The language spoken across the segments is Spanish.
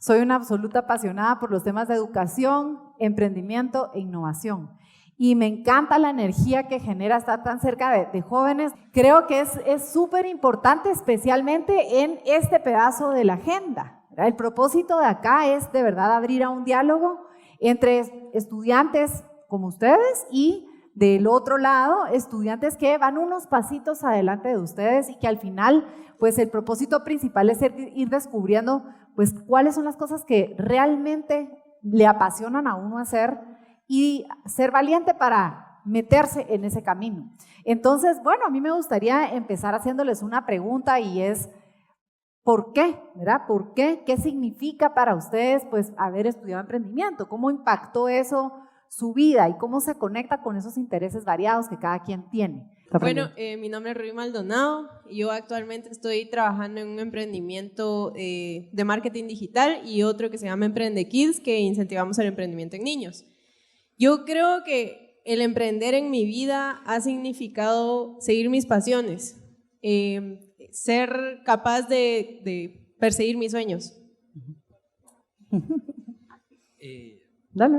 Soy una absoluta apasionada por los temas de educación, emprendimiento e innovación. Y me encanta la energía que genera estar tan cerca de jóvenes. Creo que es súper importante, especialmente en este pedazo de la agenda, ¿verdad? El propósito de acá es de verdad abrir a un diálogo entre estudiantes como ustedes y del otro lado, estudiantes que van unos pasitos adelante de ustedes y que al final, pues el propósito principal es ir descubriendo, pues, cuáles son las cosas que realmente le apasionan a uno hacer y ser valiente para meterse en ese camino. Entonces, bueno, a mí me gustaría empezar haciéndoles una pregunta y es, ¿por qué? ¿Verdad? ¿Por qué? ¿Qué significa para ustedes, pues, haber estudiado emprendimiento? ¿Cómo impactó eso su vida y cómo se conecta con esos intereses variados que cada quien tiene? Bueno, mi nombre es Rubí Maldonado y yo actualmente estoy trabajando en un emprendimiento de marketing digital y otro que se llama Emprende Kids, que incentivamos el emprendimiento en niños. Yo creo que el emprender en mi vida ha significado seguir mis pasiones, ser capaz de perseguir mis sueños. Dale.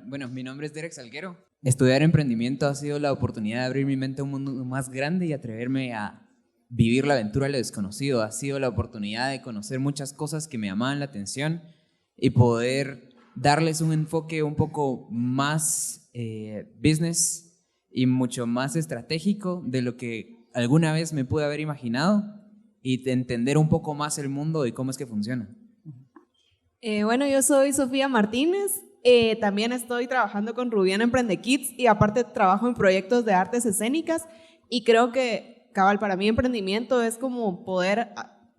Bueno, mi nombre es Derek Salguero. Estudiar emprendimiento ha sido la oportunidad de abrir mi mente a un mundo más grande y atreverme a vivir la aventura de lo desconocido. Ha sido la oportunidad de conocer muchas cosas que me llamaban la atención y poder darles un enfoque un poco más business y mucho más estratégico de lo que alguna vez me pude haber imaginado y de entender un poco más el mundo y cómo es que funciona. Bueno, yo soy Sofía Martínez. También estoy trabajando con Rubiana Emprende Kids y aparte trabajo en proyectos de artes escénicas y creo que, cabal, para mí emprendimiento es como poder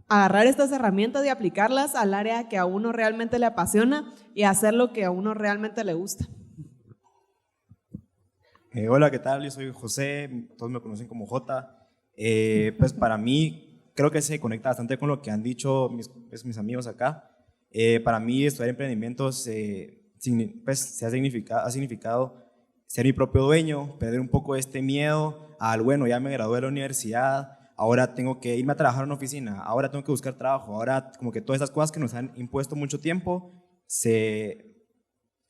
agarrar estas herramientas y aplicarlas al área que a uno realmente le apasiona y hacer lo que a uno realmente le gusta. Hola, ¿qué tal? Yo soy José, todos me conocen como Jota. Pues para mí creo que se conecta bastante con lo que han dicho mis amigos acá. Para mí estudiar emprendimientos pues, ha significado ser mi propio dueño, perder un poco este miedo al, bueno, ya me gradué de la universidad, ahora tengo que irme a trabajar en una oficina, ahora tengo que buscar trabajo, ahora como que todas esas cosas que nos han impuesto mucho tiempo,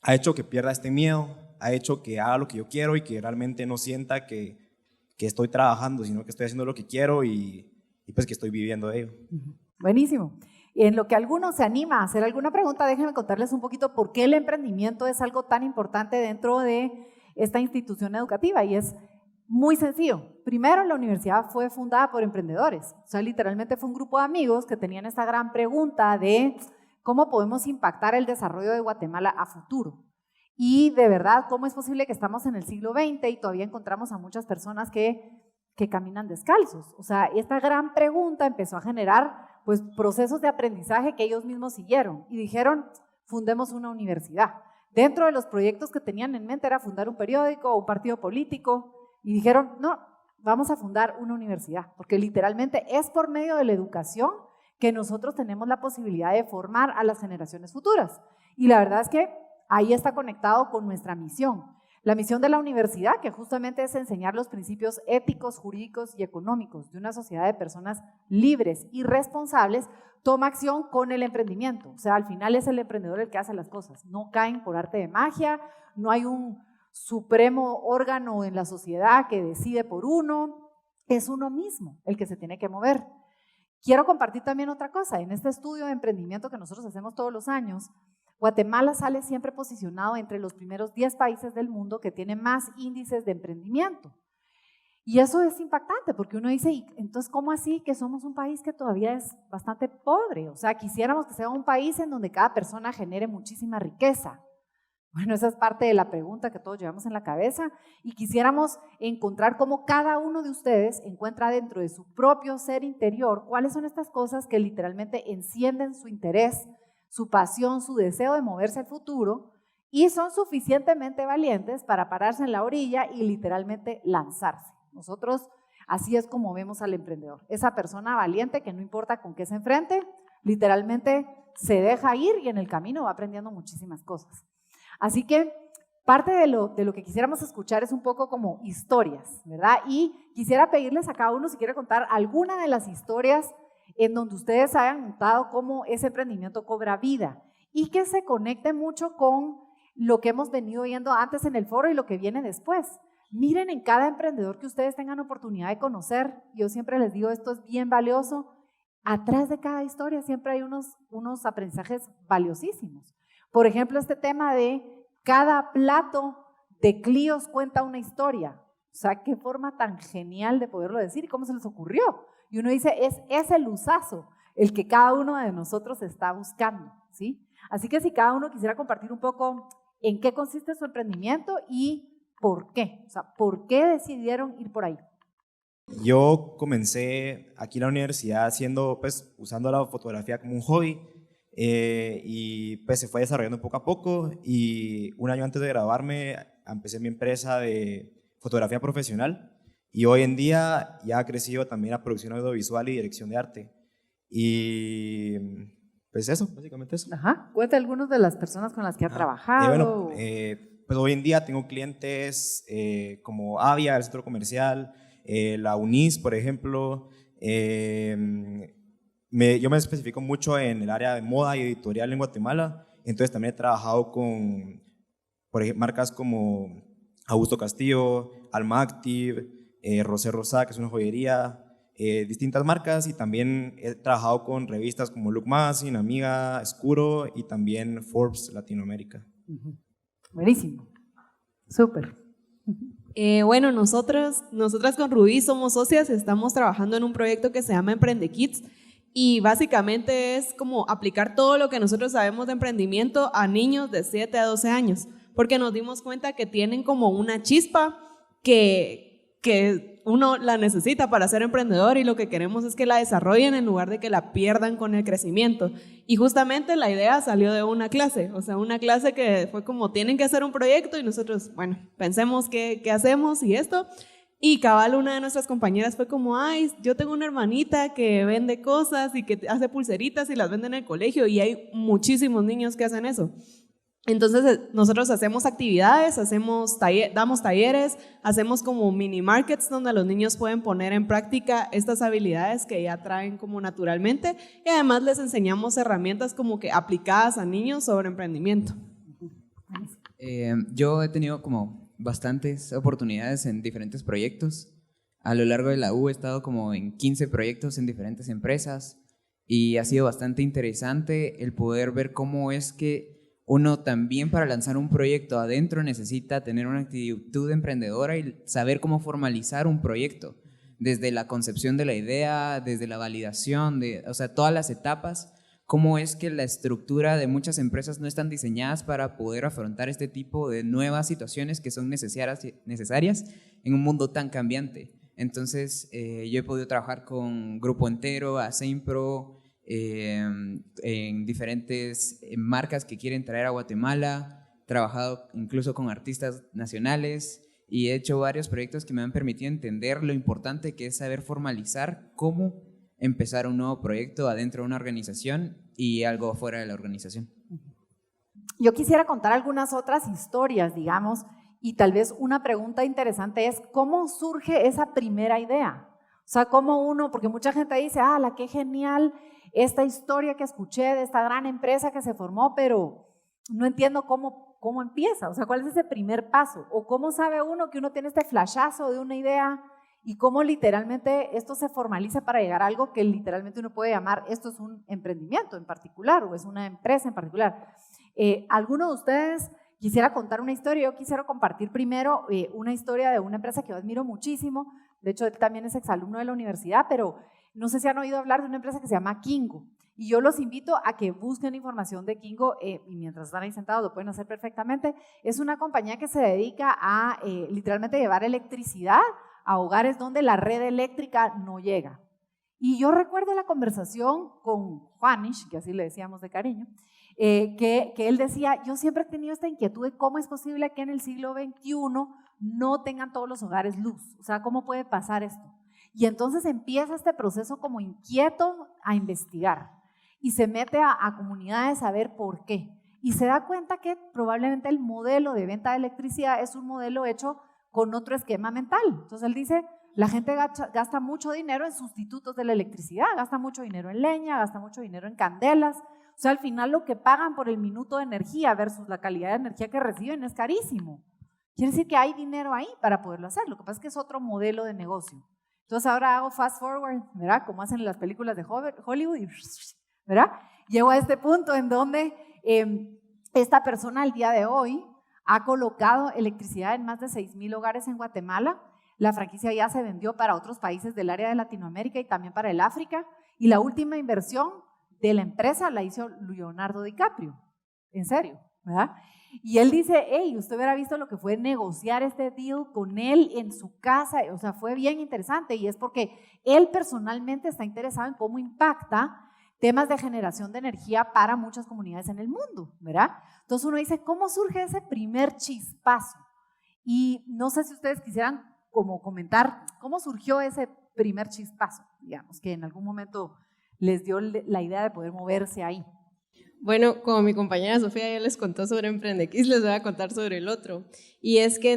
ha hecho que pierda este miedo, ha hecho que haga lo que yo quiero y que realmente no sienta que estoy trabajando, sino que estoy haciendo lo que quiero y pues que estoy viviendo de ello. Buenísimo. En lo que alguno se anima a hacer alguna pregunta, déjenme contarles un poquito por qué el emprendimiento es algo tan importante dentro de esta institución educativa y es muy sencillo. Primero, la universidad fue fundada por emprendedores, o sea, literalmente fue un grupo de amigos que tenían esta gran pregunta de cómo podemos impactar el desarrollo de Guatemala a futuro. Y de verdad, ¿cómo es posible que estamos en el siglo XX y todavía encontramos a muchas personas que caminan descalzos? O sea, esta gran pregunta empezó a generar pues procesos de aprendizaje que ellos mismos siguieron y dijeron, fundemos una universidad. Dentro de los proyectos que tenían en mente era fundar un periódico o un partido político y dijeron, no, vamos a fundar una universidad, porque literalmente es por medio de la educación que nosotros tenemos la posibilidad de formar a las generaciones futuras. Y la verdad es que ahí está conectado con nuestra misión. La misión de la universidad, que justamente es enseñar los principios éticos, jurídicos y económicos de una sociedad de personas libres y responsables, toma acción con el emprendimiento. O sea, al final es el emprendedor el que hace las cosas. No caen por arte de magia, no hay un supremo órgano en la sociedad que decide por uno, es uno mismo el que se tiene que mover. Quiero compartir también otra cosa. En este estudio de emprendimiento que nosotros hacemos todos los años, Guatemala sale siempre posicionado entre los primeros 10 países del mundo que tienen más índices de emprendimiento. Y eso es impactante porque uno dice, ¿y entonces cómo así que somos un país que todavía es bastante pobre? O sea, quisiéramos que sea un país en donde cada persona genere muchísima riqueza. Bueno, esa es parte de la pregunta que todos llevamos en la cabeza y quisiéramos encontrar cómo cada uno de ustedes encuentra dentro de su propio ser interior cuáles son estas cosas que literalmente encienden su interés, su pasión, su deseo de moverse al futuro y son suficientemente valientes para pararse en la orilla y literalmente lanzarse. Nosotros así es como vemos al emprendedor, esa persona valiente que no importa con qué se enfrente, literalmente se deja ir y en el camino va aprendiendo muchísimas cosas. Así que parte de lo que quisiéramos escuchar es un poco como historias, ¿verdad? Y quisiera pedirles a cada uno si quiere contar alguna de las historias en donde ustedes hayan notado cómo ese emprendimiento cobra vida y que se conecte mucho con lo que hemos venido viendo antes en el foro y lo que viene después. Miren en cada emprendedor que ustedes tengan oportunidad de conocer, yo siempre les digo, esto es bien valioso, atrás de cada historia siempre hay unos aprendizajes valiosísimos. Por ejemplo, este tema de cada plato de Clios cuenta una historia. O sea, qué forma tan genial de poderlo decir y cómo se les ocurrió. Y uno dice, es el luzazo el que cada uno de nosotros está buscando, ¿sí? Así que si cada uno quisiera compartir un poco en qué consiste su emprendimiento y por qué. O sea, ¿por qué decidieron ir por ahí? Yo comencé aquí en la universidad usando la fotografía como un hobby y pues se fue desarrollando poco a poco y un año antes de graduarme empecé mi empresa de fotografía profesional y hoy en día ya ha crecido también la producción audiovisual y dirección de arte. Y pues eso, básicamente eso. Ajá, cuenta algunas de las personas con las que ha trabajado. Pues hoy en día tengo clientes como Avia, el centro comercial, la UNIS, por ejemplo. Yo me especifico mucho en el área de moda y editorial en Guatemala, entonces también he trabajado con, por ejemplo, marcas como Augusto Castillo, Alma Active, Rosé Rosá, que es una joyería, distintas marcas, y también he trabajado con revistas como Look Magazine, Amiga, Escuro y también Forbes Latinoamérica. Buenísimo, súper. Bueno, nosotras con Rubí somos socias, estamos trabajando en un proyecto que se llama Emprende Kids y básicamente es como aplicar todo lo que nosotros sabemos de emprendimiento a niños de 7 a 12 años, porque nos dimos cuenta que tienen como una chispa que uno la necesita para ser emprendedor y lo que queremos es que la desarrollen en lugar de que la pierdan con el crecimiento. Y justamente la idea salió de una clase, o sea, una clase que fue como tienen que hacer un proyecto y nosotros, bueno, pensemos qué hacemos y esto. Y cabal, una de nuestras compañeras fue como, ay, yo tengo una hermanita que vende cosas y que hace pulseritas y las vende en el colegio y hay muchísimos niños que hacen eso. Entonces nosotros hacemos actividades, damos talleres, hacemos como mini markets donde los niños pueden poner en práctica estas habilidades que ya traen como naturalmente y además les enseñamos herramientas como que aplicadas a niños sobre emprendimiento. Yo he tenido como bastantes oportunidades en diferentes proyectos. A lo largo de la U he estado como en 15 proyectos en diferentes empresas y ha sido bastante interesante el poder ver cómo es que uno también para lanzar un proyecto adentro necesita tener una actitud emprendedora y saber cómo formalizar un proyecto, desde la concepción de la idea, desde la validación, o sea, todas las etapas, cómo es que la estructura de muchas empresas no están diseñadas para poder afrontar este tipo de nuevas situaciones que son necesarias en un mundo tan cambiante. Entonces, yo he podido trabajar con Grupo Entero, Asempro, en diferentes marcas que quieren traer a Guatemala, trabajado incluso con artistas nacionales y he hecho varios proyectos que me han permitido entender lo importante que es saber formalizar cómo empezar un nuevo proyecto adentro de una organización y algo fuera de la organización. Yo quisiera contar algunas otras historias, digamos, y tal vez una pregunta interesante es, ¿cómo surge esa primera idea? O sea, ¿cómo uno, porque mucha gente dice, la qué genial esta historia que escuché de esta gran empresa que se formó, pero no entiendo cómo empieza, o sea, ¿cuál es ese primer paso? O cómo sabe uno que uno tiene este flashazo de una idea y cómo literalmente esto se formaliza para llegar a algo que literalmente uno puede llamar, esto es un emprendimiento en particular o es una empresa en particular. ¿Alguno de ustedes quisiera contar una historia? Yo quisiera compartir primero una historia de una empresa que yo admiro muchísimo, de hecho él también es exalumno de la universidad, pero no sé si han oído hablar de una empresa que se llama Kingo. Y yo los invito a que busquen información de Kingo y mientras están ahí sentados lo pueden hacer perfectamente. Es una compañía que se dedica a literalmente llevar electricidad a hogares donde la red eléctrica no llega. Y yo recuerdo la conversación con Juanish, que así le decíamos de cariño, que él decía, yo siempre he tenido esta inquietud de cómo es posible que en el siglo XXI no tengan todos los hogares luz. O sea, ¿cómo puede pasar esto? Y entonces empieza este proceso como inquieto a investigar y se mete a comunidades a ver por qué. Y se da cuenta que probablemente el modelo de venta de electricidad es un modelo hecho con otro esquema mental. Entonces él dice, la gente gasta mucho dinero en sustitutos de la electricidad, gasta mucho dinero en leña, gasta mucho dinero en candelas. O sea, al final lo que pagan por el minuto de energía versus la calidad de energía que reciben es carísimo. Quiere decir que hay dinero ahí para poderlo hacer. Lo que pasa es que es otro modelo de negocio. Entonces ahora hago fast forward, ¿verdad? Como hacen en las películas de Hollywood, ¿verdad? Llego a este punto en donde esta persona al día de hoy ha colocado electricidad en más de 6,000 hogares en Guatemala. La franquicia ya se vendió para otros países del área de Latinoamérica y también para el África. Y la última inversión de la empresa la hizo Leonardo DiCaprio. En serio, ¿verdad? Y él dice, hey, usted hubiera visto lo que fue negociar este deal con él en su casa, o sea, fue bien interesante y es porque él personalmente está interesado en cómo impacta temas de generación de energía para muchas comunidades en el mundo, ¿verdad? Entonces uno dice, ¿cómo surge ese primer chispazo? Y no sé si ustedes quisieran como comentar cómo surgió ese primer chispazo, digamos, que en algún momento les dio la idea de poder moverse ahí. Bueno, como mi compañera Sofía ya les contó sobre EmprendeKids, les voy a contar sobre el otro. Y es que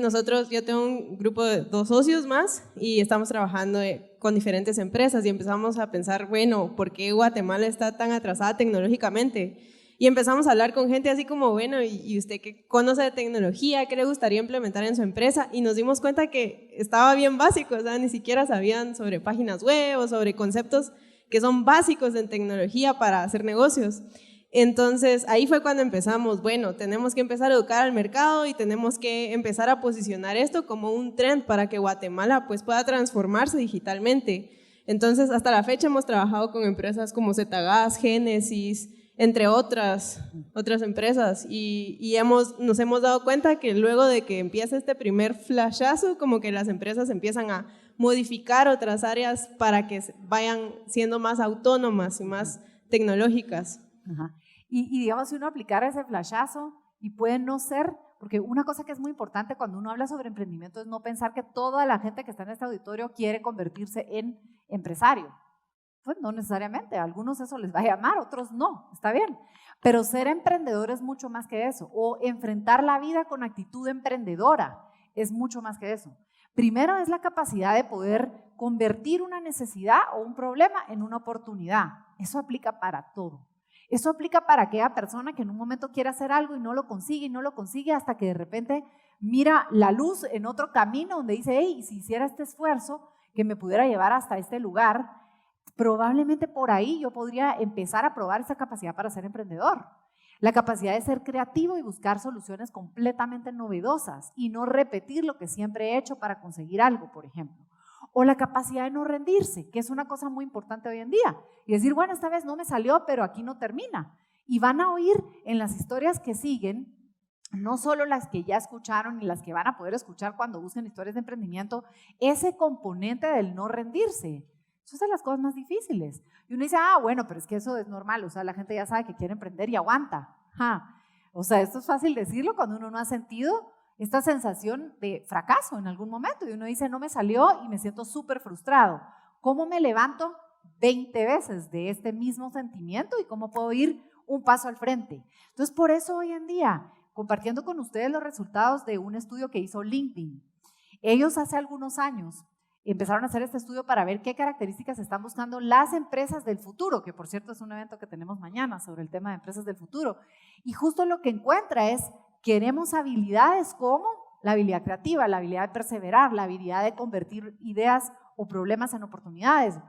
yo tengo un grupo de 2 socios más y estamos trabajando con diferentes empresas y empezamos a pensar, bueno, ¿por qué Guatemala está tan atrasada tecnológicamente? Y empezamos a hablar con gente así como, bueno, ¿y usted qué conoce de tecnología? ¿Qué le gustaría implementar en su empresa? Y nos dimos cuenta que estaba bien básico, o sea, ni siquiera sabían sobre páginas web o sobre conceptos que son básicos en tecnología para hacer negocios. Entonces, ahí fue cuando empezamos, bueno, tenemos que empezar a educar al mercado y tenemos que empezar a posicionar esto como un trend para que Guatemala pues, pueda transformarse digitalmente. Entonces, hasta la fecha hemos trabajado con empresas como Zetagas, Génesis, entre otras empresas y nos hemos dado cuenta que luego de que empieza este primer flashazo, como que las empresas empiezan a modificar otras áreas para que vayan siendo más autónomas y más tecnológicas. Ajá. Y digamos, si uno aplicara ese flashazo y puede no ser, porque una cosa que es muy importante cuando uno habla sobre emprendimiento es no pensar que toda la gente que está en este auditorio quiere convertirse en empresario. Pues no necesariamente, a algunos eso les va a llamar, otros no, está bien. Pero ser emprendedor es mucho más que eso, o enfrentar la vida con actitud emprendedora es mucho más que eso. Primero es la capacidad de poder convertir una necesidad o un problema en una oportunidad. Eso aplica para todo. Eso aplica para aquella persona que en un momento quiere hacer algo y no lo consigue hasta que de repente mira la luz en otro camino donde dice, hey, si hiciera este esfuerzo que me pudiera llevar hasta este lugar, probablemente por ahí yo podría empezar a probar esa capacidad para ser emprendedor. La capacidad de ser creativo y buscar soluciones completamente novedosas y no repetir lo que siempre he hecho para conseguir algo, por ejemplo. O la capacidad de no rendirse, que es una cosa muy importante hoy en día. Y decir, bueno, esta vez no me salió, pero aquí no termina. Y van a oír en las historias que siguen, no solo las que ya escucharon y las que van a poder escuchar cuando busquen historias de emprendimiento, ese componente del no rendirse. Eso es de las cosas más difíciles. Y uno dice, bueno, pero es que eso es normal, o sea, la gente ya sabe que quiere emprender y aguanta. O sea, esto es fácil decirlo cuando uno no ha sentido esta sensación de fracaso en algún momento y uno dice, no me salió y me siento súper frustrado. ¿Cómo me levanto 20 veces de este mismo sentimiento y cómo puedo ir un paso al frente? Entonces, por eso hoy en día, compartiendo con ustedes los resultados de un estudio que hizo LinkedIn, ellos hace algunos años empezaron a hacer este estudio para ver qué características están buscando las empresas del futuro, que por cierto es un evento que tenemos mañana sobre el tema de empresas del futuro, y justo lo que encuentra es, queremos habilidades como la habilidad creativa, la habilidad de perseverar, la habilidad de convertir ideas o problemas en oportunidades.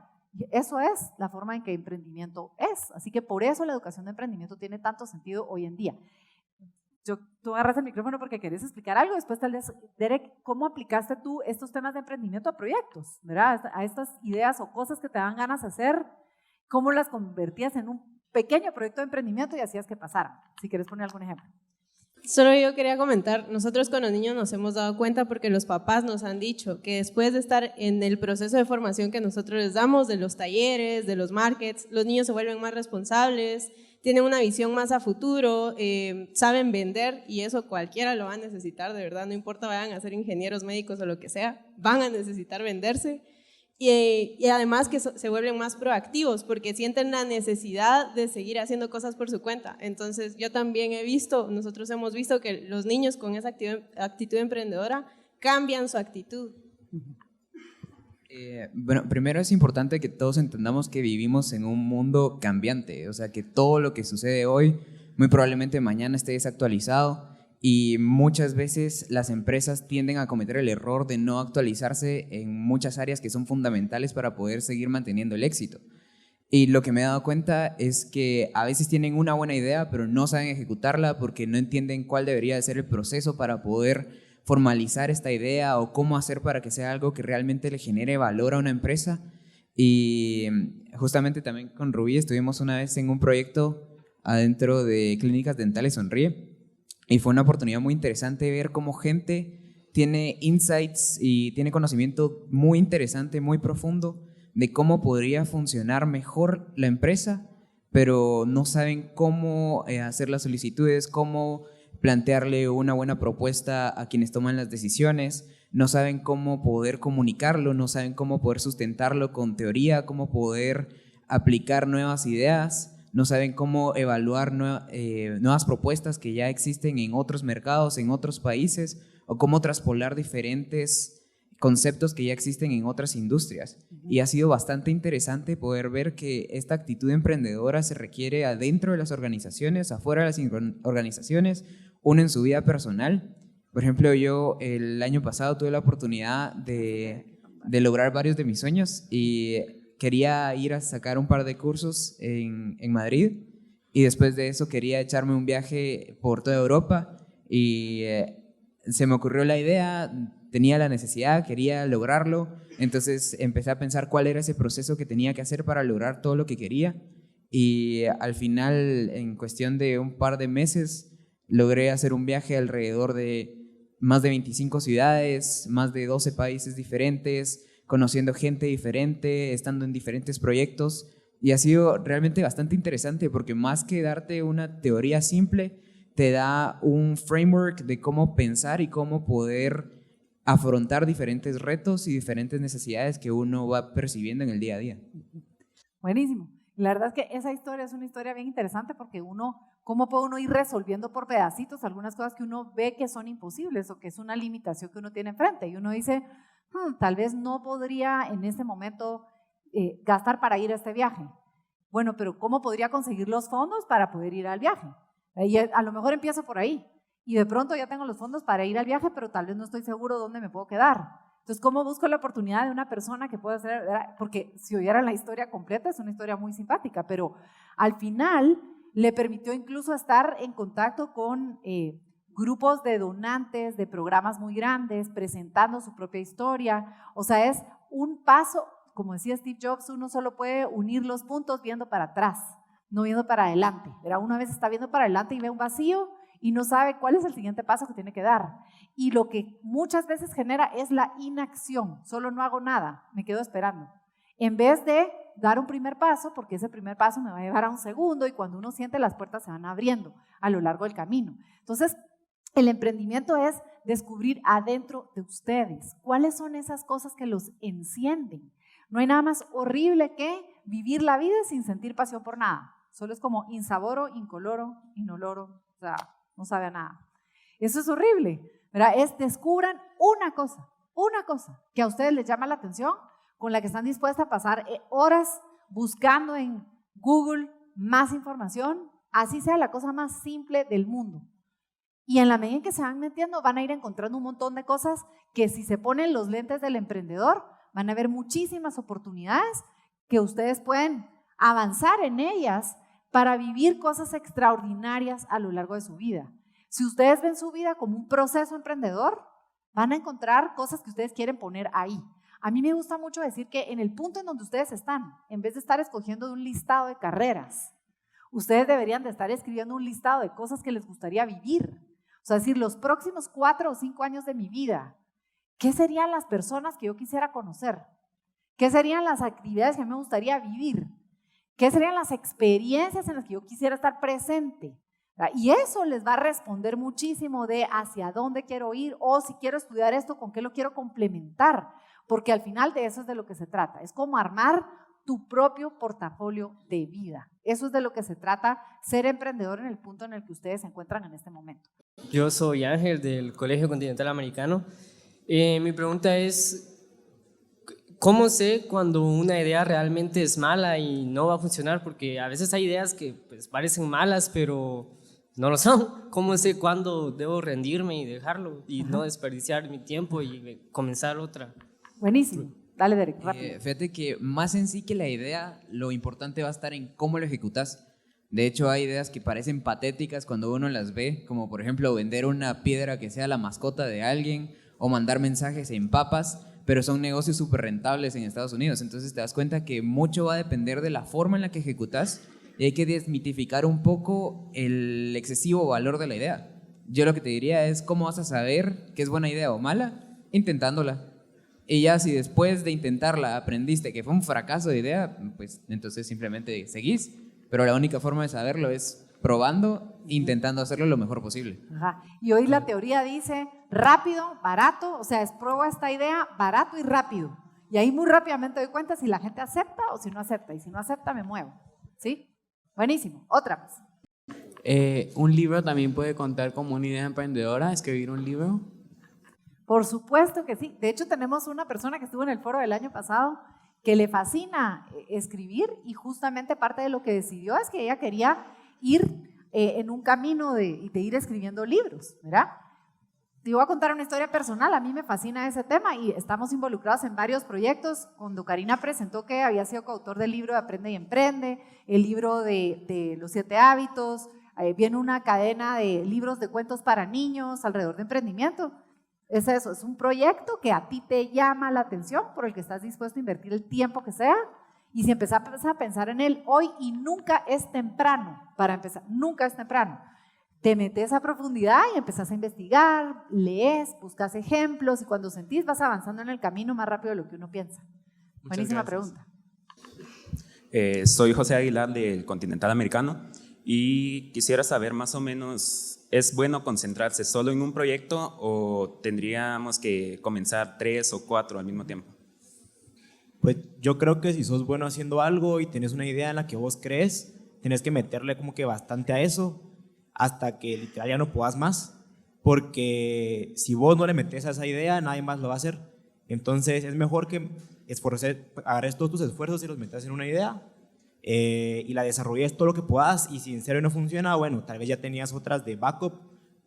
Eso es la forma en que emprendimiento es, así que por eso la educación de emprendimiento tiene tanto sentido hoy en día. Tú agarras el micrófono porque querés explicar algo, después tal vez, Derek, ¿cómo aplicaste tú estos temas de emprendimiento a proyectos? ¿Verdad? A estas ideas o cosas que te dan ganas de hacer, ¿cómo las convertías en un pequeño proyecto de emprendimiento y hacías que pasaran? Si quieres poner algún ejemplo. Solo yo quería comentar, nosotros con los niños nos hemos dado cuenta porque los papás nos han dicho que después de estar en el proceso de formación que nosotros les damos, de los talleres, de los markets, los niños se vuelven más responsables, tienen una visión más a futuro, saben vender y eso cualquiera lo va a necesitar, de verdad, no importa vayan a ser ingenieros médicos o lo que sea, van a necesitar venderse. Y además que se vuelven más proactivos porque sienten la necesidad de seguir haciendo cosas por su cuenta. Entonces yo también nosotros hemos visto que los niños con esa actitud emprendedora cambian su actitud. Bueno, primero es importante que todos entendamos que vivimos en un mundo cambiante, o sea, que todo lo que sucede hoy muy probablemente mañana esté desactualizado y muchas veces las empresas tienden a cometer el error de no actualizarse en muchas áreas que son fundamentales para poder seguir manteniendo el éxito. Y lo que me he dado cuenta es que a veces tienen una buena idea, pero no saben ejecutarla porque no entienden cuál debería de ser el proceso para poder formalizar esta idea o cómo hacer para que sea algo que realmente le genere valor a una empresa. Y justamente también con Rubí estuvimos una vez en un proyecto adentro de Clínicas Dentales Sonríe y fue una oportunidad muy interesante ver cómo gente tiene insights y tiene conocimiento muy interesante, muy profundo de cómo podría funcionar mejor la empresa, pero no saben cómo hacer las solicitudes, cómo plantearle una buena propuesta a quienes toman las decisiones, no saben cómo poder comunicarlo, no saben cómo poder sustentarlo con teoría, cómo poder aplicar nuevas ideas, no saben cómo evaluar nuevas propuestas que ya existen en otros mercados, en otros países, o cómo traspolar diferentes conceptos que ya existen en otras industrias. Y ha sido bastante interesante poder ver que esta actitud emprendedora se requiere adentro de las organizaciones, afuera de las organizaciones, uno en su vida personal. Por ejemplo, yo el año pasado tuve la oportunidad de lograr varios de mis sueños y quería ir a sacar un par de cursos en Madrid y después de eso quería echarme un viaje por toda Europa y se me ocurrió la idea, tenía la necesidad, quería lograrlo, entonces empecé a pensar cuál era ese proceso que tenía que hacer para lograr todo lo que quería y al final, en cuestión de un par de meses, logré hacer un viaje alrededor de más de 25 ciudades, más de 12 países diferentes, conociendo gente diferente, estando en diferentes proyectos y ha sido realmente bastante interesante porque más que darte una teoría simple, te da un framework de cómo pensar y cómo poder afrontar diferentes retos y diferentes necesidades que uno va percibiendo en el día a día. Buenísimo. La verdad es que esa historia es una historia bien interesante porque ¿cómo puede uno ir resolviendo por pedacitos algunas cosas que uno ve que son imposibles o que es una limitación que uno tiene enfrente? Y uno dice, tal vez no podría en este momento gastar para ir a este viaje. Bueno, pero ¿cómo podría conseguir los fondos para poder ir al viaje? Y a lo mejor empiezo por ahí. Y de pronto ya tengo los fondos para ir al viaje, pero tal vez no estoy seguro dónde me puedo quedar. Entonces, ¿cómo busco la oportunidad de una persona que pueda hacer? Porque si oyeran la historia completa, es una historia muy simpática, pero al final le permitió incluso estar en contacto con grupos de donantes de programas muy grandes, presentando su propia historia. O sea, es un paso, como decía Steve Jobs, uno solo puede unir los puntos viendo para atrás, no viendo para adelante. Una vez está viendo para adelante y ve un vacío y no sabe cuál es el siguiente paso que tiene que dar. Y lo que muchas veces genera es la inacción, solo no hago nada, me quedo esperando. En vez de dar un primer paso, porque ese primer paso me va a llevar a un segundo y cuando uno siente las puertas se van abriendo a lo largo del camino. Entonces, el emprendimiento es descubrir adentro de ustedes cuáles son esas cosas que los encienden. No hay nada más horrible que vivir la vida sin sentir pasión por nada. Solo es como insaboro, incoloro, inoloro, o sea, no sabe a nada. Eso es horrible, ¿verdad? Descubran una cosa que a ustedes les llama la atención, con la que están dispuestas a pasar horas buscando en Google más información, así sea la cosa más simple del mundo. Y en la medida en que se van metiendo, van a ir encontrando un montón de cosas que si se ponen los lentes del emprendedor, van a ver muchísimas oportunidades que ustedes pueden avanzar en ellas para vivir cosas extraordinarias a lo largo de su vida. Si ustedes ven su vida como un proceso emprendedor, van a encontrar cosas que ustedes quieren poner ahí. A mí me gusta mucho decir que en el punto en donde ustedes están, en vez de estar escogiendo de un listado de carreras, ustedes deberían de estar escribiendo un listado de cosas que les gustaría vivir. O sea, decir, los próximos 4 o 5 años de mi vida, ¿qué serían las personas que yo quisiera conocer? ¿Qué serían las actividades que me gustaría vivir? ¿Qué serían las experiencias en las que yo quisiera estar presente? Y eso les va a responder muchísimo de hacia dónde quiero ir o si quiero estudiar esto, con qué lo quiero complementar, porque al final de eso es de lo que se trata. Es como armar tu propio portafolio de vida. Eso es de lo que se trata, ser emprendedor en el punto en el que ustedes se encuentran en este momento. Yo soy Ángel del Colegio Continental Americano. Mi pregunta es, ¿cómo sé cuando una idea realmente es mala y no va a funcionar? Porque a veces hay ideas que pues, parecen malas, pero no lo son. ¿Cómo sé cuándo debo rendirme y dejarlo y no desperdiciar mi tiempo y comenzar otra? Buenísimo. Dale, Derek, rápido. Fíjate que más en sí que la idea, lo importante va a estar en cómo lo ejecutas. De hecho, hay ideas que parecen patéticas cuando uno las ve, como por ejemplo vender una piedra que sea la mascota de alguien o mandar mensajes en papas, pero son negocios súper rentables en Estados Unidos. Entonces te das cuenta que mucho va a depender de la forma en la que ejecutas y hay que desmitificar un poco el excesivo valor de la idea. Yo lo que te diría es cómo vas a saber que es buena idea o mala, intentándola. Y ya si después de intentarla aprendiste que fue un fracaso de idea, pues entonces simplemente seguís. Pero la única forma de saberlo es probando, intentando hacerlo lo mejor posible. Ajá. Y hoy la teoría dice rápido, barato, o sea, es pruebo esta idea, barato y rápido. Y ahí muy rápidamente doy cuenta si la gente acepta o si no acepta. Y si no acepta, me muevo. ¿Sí? Buenísimo. Otra más. ¿Un libro también puede contar como una idea emprendedora, escribir un libro? Por supuesto que sí. De hecho, tenemos una persona que estuvo en el foro del año pasado que le fascina escribir y justamente parte de lo que decidió es que ella quería ir en un camino de ir escribiendo libros, ¿verdad? Te voy a contar una historia personal, a mí me fascina ese tema y estamos involucrados en varios proyectos. Cuando Karina presentó que había sido coautor del libro de Aprende y Emprende, el libro de los 7 hábitos, viene una cadena de libros de cuentos para niños alrededor de emprendimiento. Es eso, es un proyecto que a ti te llama la atención, por el que estás dispuesto a invertir el tiempo que sea, y si empezás a pensar en él hoy, y nunca es temprano para empezar, nunca es temprano, te metes a profundidad y empezás a investigar, lees, buscas ejemplos, y cuando sentís vas avanzando en el camino más rápido de lo que uno piensa. Buenísima pregunta. Soy José Aguilar del Continental Americano y quisiera saber más o menos, ¿es bueno concentrarse solo en un proyecto o tendríamos que comenzar 3 o 4 al mismo tiempo? Pues yo creo que si sos bueno haciendo algo y tenés una idea en la que vos crees, tenés que meterle como que bastante a eso hasta que literal ya no puedas más, porque si vos no le metes a esa idea, nadie más lo va a hacer. Entonces es mejor que agarres todos tus esfuerzos y los metas en una idea y la desarrolles todo lo que puedas, y si en serio no funciona, bueno, tal vez ya tenías otras de backup,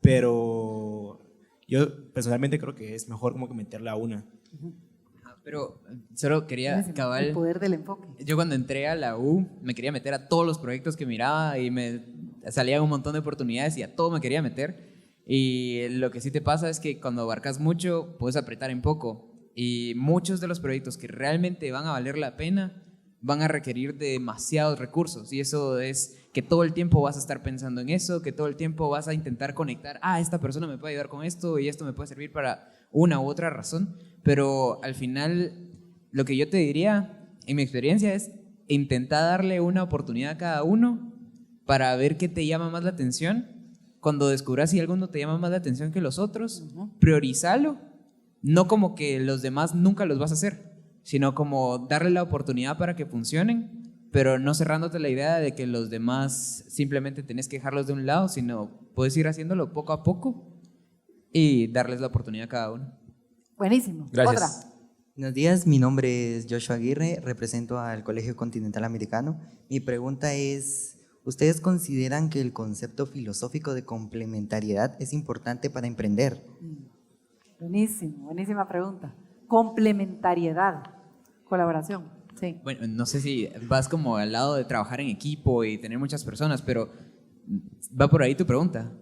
pero yo personalmente creo que es mejor como que meterle a una. Pero solo quería cabal. El poder del enfoque. Yo cuando entré a la U me quería meter a todos los proyectos que miraba y me salían un montón de oportunidades y a todo me quería meter. Y lo que sí te pasa es que cuando abarcas mucho puedes apretar en poco. Y muchos de los proyectos que realmente van a valer la pena van a requerir de demasiados recursos. Y eso es que todo el tiempo vas a estar pensando en eso, que todo el tiempo vas a intentar conectar, esta persona me puede ayudar con esto y esto me puede servir para una u otra razón. Pero al final, lo que yo te diría, en mi experiencia, es intentar darle una oportunidad a cada uno para ver qué te llama más la atención. Cuando descubras si alguno te llama más la atención que los otros, priorizalo. No como que los demás nunca los vas a hacer, sino como darle la oportunidad para que funcionen, pero no cerrándote la idea de que los demás simplemente tenés que dejarlos de un lado, sino puedes ir haciéndolo poco a poco y darles la oportunidad a cada uno. Buenísimo. Gracias. Otra. Buenos días, mi nombre es Joshua Aguirre, represento al Colegio Continental Americano. Mi pregunta es, ¿ustedes consideran que el concepto filosófico de complementariedad es importante para emprender? Buenísimo, buenísima pregunta. Complementariedad, colaboración, sí. Bueno, no sé si vas como al lado de trabajar en equipo y tener muchas personas, pero ¿va por ahí tu pregunta?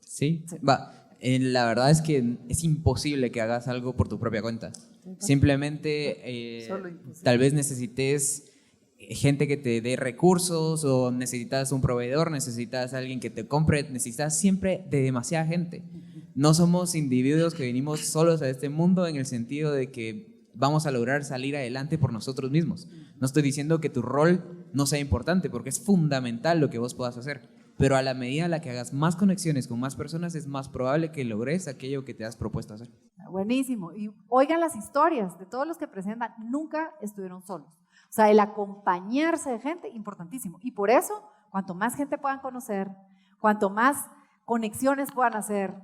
¿Sí? Va. La verdad es que es imposible que hagas algo por tu propia cuenta. Simplemente tal vez necesites gente que te dé recursos, o necesitas un proveedor, necesitas alguien que te compre, necesitas siempre de demasiada gente. No somos individuos que venimos solos a este mundo en el sentido de que vamos a lograr salir adelante por nosotros mismos. No estoy diciendo que tu rol no sea importante, porque es fundamental lo que vos puedas hacer. Pero a la medida en la que hagas más conexiones con más personas, es más probable que logres aquello que te has propuesto hacer. Buenísimo. Y oigan las historias de todos los que presentan, nunca estuvieron solos. O sea, el acompañarse de gente, importantísimo. Y por eso, cuanto más gente puedan conocer, cuanto más conexiones puedan hacer,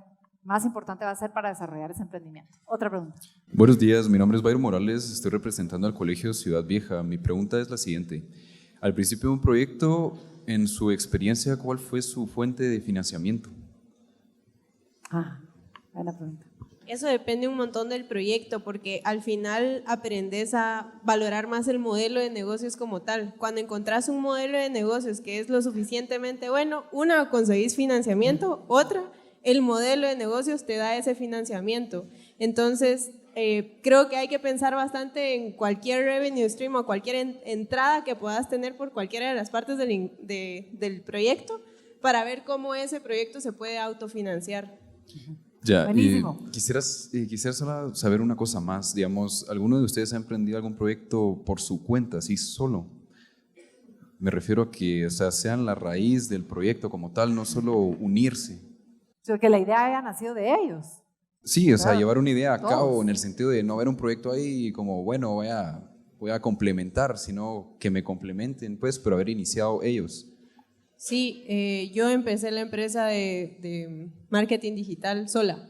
más importante va a ser para desarrollar ese emprendimiento. Otra pregunta. Buenos días, mi nombre es Byron Morales, estoy representando al Colegio Ciudad Vieja. Mi pregunta es la siguiente. Al principio de un proyecto, en su experiencia, ¿cuál fue su fuente de financiamiento? Buena pregunta. Eso depende un montón del proyecto, porque al final aprendes a valorar más el modelo de negocios como tal. Cuando encontrás un modelo de negocios que es lo suficientemente bueno, una, conseguís financiamiento, otra, el modelo de negocios te da ese financiamiento. Entonces, creo que hay que pensar bastante en cualquier revenue stream o cualquier entrada que puedas tener por cualquiera de las partes del proyecto para ver cómo ese proyecto se puede autofinanciar. Ya, Buenísimo. quisiera solo saber una cosa más, digamos, ¿alguno de ustedes ha emprendido algún proyecto por su cuenta, así solo? Me refiero a que, o sea, sean la raíz del proyecto como tal, no solo unirse. O sea, que la idea haya nacido de ellos. Sí, o sea, Claro, llevar una idea a cabo todos. en el sentido de no ver un proyecto ahí como, bueno, voy a complementar, sino que me complementen, pues, pero haber iniciado ellos. Sí, yo empecé la empresa de marketing digital sola.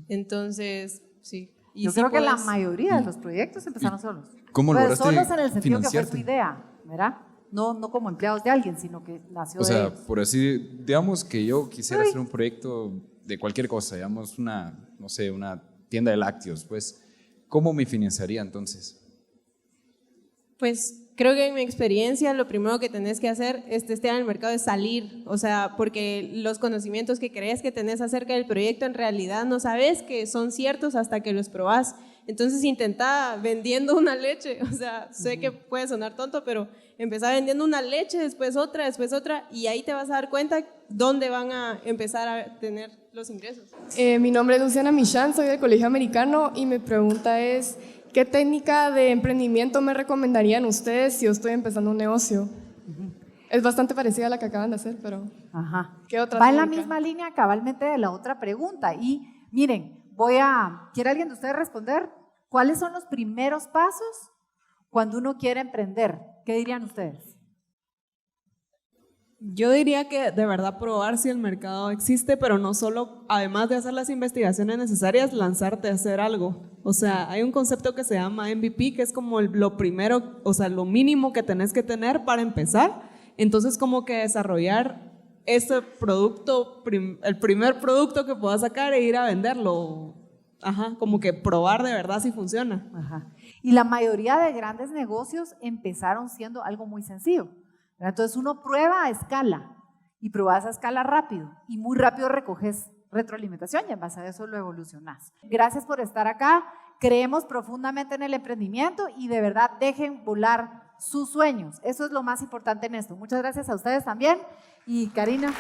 Entonces, sí. Y Yo sí creo que la puedes- mayoría de los proyectos empezaron solos. ¿Cómo Pero lograste solos en el sentido que fue financiarte? su idea, ¿verdad? No como empleados de alguien, sino que nació O de sea, ellos. por así, digamos que yo quisiera hacer un proyecto de cualquier cosa, digamos no sé, una tienda de lácteos, pues, ¿cómo me financiaría entonces? Pues creo que en mi experiencia lo primero que tenés que hacer es testear el mercado, es salir, o sea, porque los conocimientos que crees que tenés acerca del proyecto en realidad no sabes que son ciertos hasta que los probás. Entonces intenta vendiendo una leche, o sea, sé que puede sonar tonto, pero empezar vendiendo una leche, después otra, y ahí te vas a dar cuenta dónde van a empezar a tener los ingresos. Mi nombre es Luciana Michan, soy del Colegio Americano y mi pregunta es, ¿qué técnica de emprendimiento me recomendarían ustedes si yo estoy empezando un negocio? Es bastante parecida a la que acaban de hacer, pero Ajá. ¿qué otra Va en la técnica? misma línea cabalmente de la otra pregunta. Y miren, ¿quiere alguien de ustedes responder? ¿Cuáles son los primeros pasos cuando uno quiere emprender? ¿Qué dirían ustedes? Yo diría que de verdad probar si el mercado existe, pero no solo, además de hacer las investigaciones necesarias, lanzarte a hacer algo. O sea, hay un concepto que se llama MVP, que es como lo primero, o sea, lo mínimo que tenés que tener para empezar. Entonces, como que desarrollar ese producto, el primer producto que puedas sacar e ir a venderlo. Ajá, como que probar de verdad si funciona. Ajá. Y la mayoría de grandes negocios empezaron siendo algo muy sencillo. Entonces uno prueba a escala y pruebas a escala rápido y muy rápido recoges retroalimentación y en base a eso lo evolucionas. Gracias por estar acá. Creemos profundamente en el emprendimiento y de verdad dejen volar sus sueños. Eso es lo más importante en esto. Muchas gracias a ustedes también y Karina.